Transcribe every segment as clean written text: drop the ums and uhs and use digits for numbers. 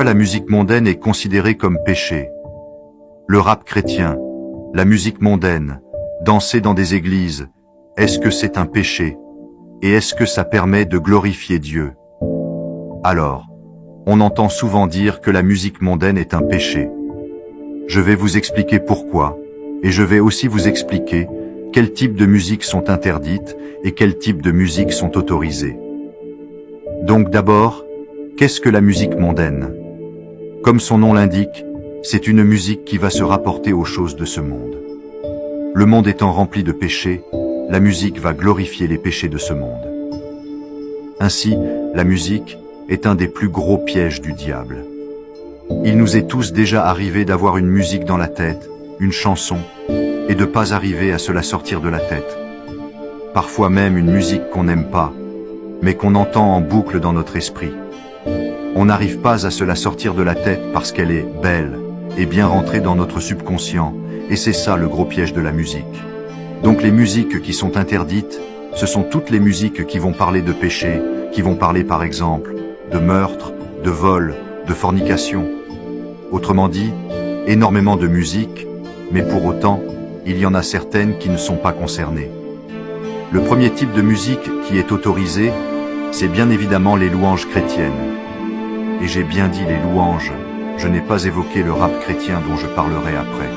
Pourquoi la musique mondaine est considérée comme péché? Le rap chrétien, la musique mondaine, danser dans des églises, est-ce que c'est un péché? Et est-ce que ça permet de glorifier Dieu? Alors, on entend souvent dire que la musique mondaine est un péché. Je vais vous expliquer pourquoi, et je vais aussi vous expliquer quels types de musiques sont interdites et quels types de musiques sont autorisées. Donc d'abord, qu'est-ce que la musique mondaine? Comme son nom l'indique, c'est une musique qui va se rapporter aux choses de ce monde. Le monde étant rempli de péchés, la musique va glorifier les péchés de ce monde. Ainsi, la musique est un des plus gros pièges du diable. Il nous est tous déjà arrivé d'avoir une musique dans la tête, une chanson, et de pas arriver à se la sortir de la tête. Parfois même une musique qu'on n'aime pas, mais qu'on entend en boucle dans notre esprit. On n'arrive pas à se la sortir de la tête parce qu'elle est belle et bien rentrée dans notre subconscient, et c'est ça le gros piège de la musique. Donc les musiques qui sont interdites, ce sont toutes les musiques qui vont parler de péché, qui vont parler par exemple de meurtre, de vol, de fornication. Autrement dit, énormément de musique, mais pour autant, il y en a certaines qui ne sont pas concernées. Le premier type de musique qui est autorisé, c'est bien évidemment les louanges chrétiennes. Et j'ai bien dit les louanges, je n'ai pas évoqué le rap chrétien dont je parlerai après.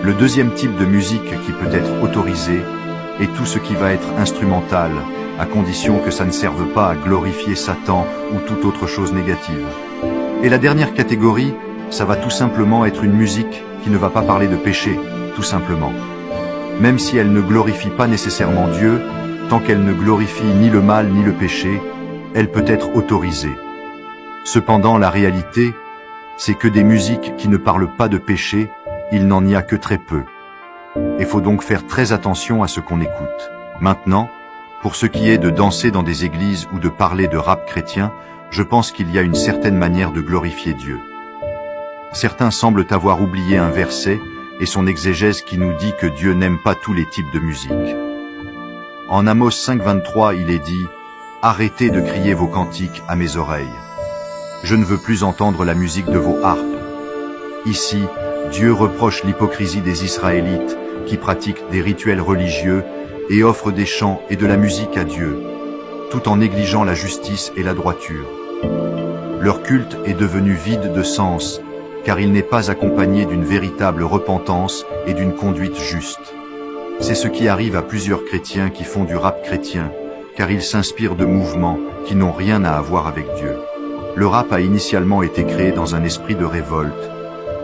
Le deuxième type de musique qui peut être autorisé est tout ce qui va être instrumental, à condition que ça ne serve pas à glorifier Satan ou toute autre chose négative. Et la dernière catégorie, ça va tout simplement être une musique qui ne va pas parler de péché, tout simplement. Même si elle ne glorifie pas nécessairement Dieu, tant qu'elle ne glorifie ni le mal ni le péché, elle peut être autorisée. Cependant, la réalité, c'est que des musiques qui ne parlent pas de péché, il n'en y a que très peu. Il faut donc faire très attention à ce qu'on écoute. Maintenant, pour ce qui est de danser dans des églises ou de parler de rap chrétien, je pense qu'il y a une certaine manière de glorifier Dieu. Certains semblent avoir oublié un verset et son exégèse qui nous dit que Dieu n'aime pas tous les types de musique. En Amos 5,23, il est dit « Arrêtez de crier vos cantiques à mes oreilles. Je ne veux plus entendre la musique de vos harpes. » Ici, Dieu reproche l'hypocrisie des Israélites qui pratiquent des rituels religieux et offrent des chants et de la musique à Dieu, tout en négligeant la justice et la droiture. Leur culte est devenu vide de sens, car il n'est pas accompagné d'une véritable repentance et d'une conduite juste. C'est ce qui arrive à plusieurs chrétiens qui font du rap chrétien, car ils s'inspirent de mouvements qui n'ont rien à avoir avec Dieu. Le rap a initialement été créé dans un esprit de révolte.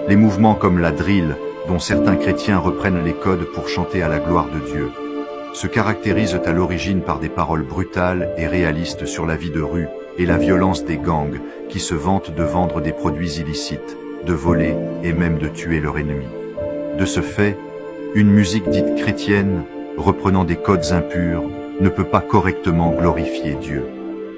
Les mouvements comme la drill, dont certains chrétiens reprennent les codes pour chanter à la gloire de Dieu, se caractérisent à l'origine par des paroles brutales et réalistes sur la vie de rue et la violence des gangs qui se vantent de vendre des produits illicites, de voler et même de tuer leur ennemi. De ce fait, une musique dite chrétienne, reprenant des codes impurs, ne peut pas correctement glorifier Dieu.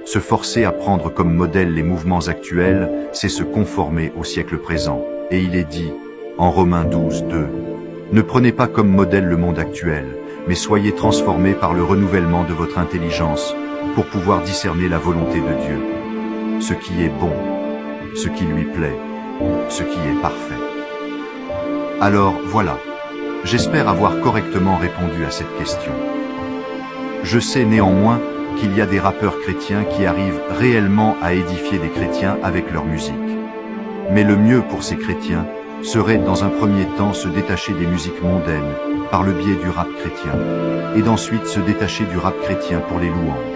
Se forcer à prendre comme modèle les mouvements actuels, c'est se conformer au siècle présent. Et il est dit, en Romains 12:2, « Ne prenez pas comme modèle le monde actuel, mais soyez transformés par le renouvellement de votre intelligence, pour pouvoir discerner la volonté de Dieu, ce qui est bon, ce qui lui plaît, ce qui est parfait. » Alors, voilà. J'espère avoir correctement répondu à cette question. Je sais néanmoins qu'il y a des rappeurs chrétiens qui arrivent réellement à édifier des chrétiens avec leur musique. Mais le mieux pour ces chrétiens serait dans un premier temps se détacher des musiques mondaines par le biais du rap chrétien, et d'ensuite se détacher du rap chrétien pour les louanges.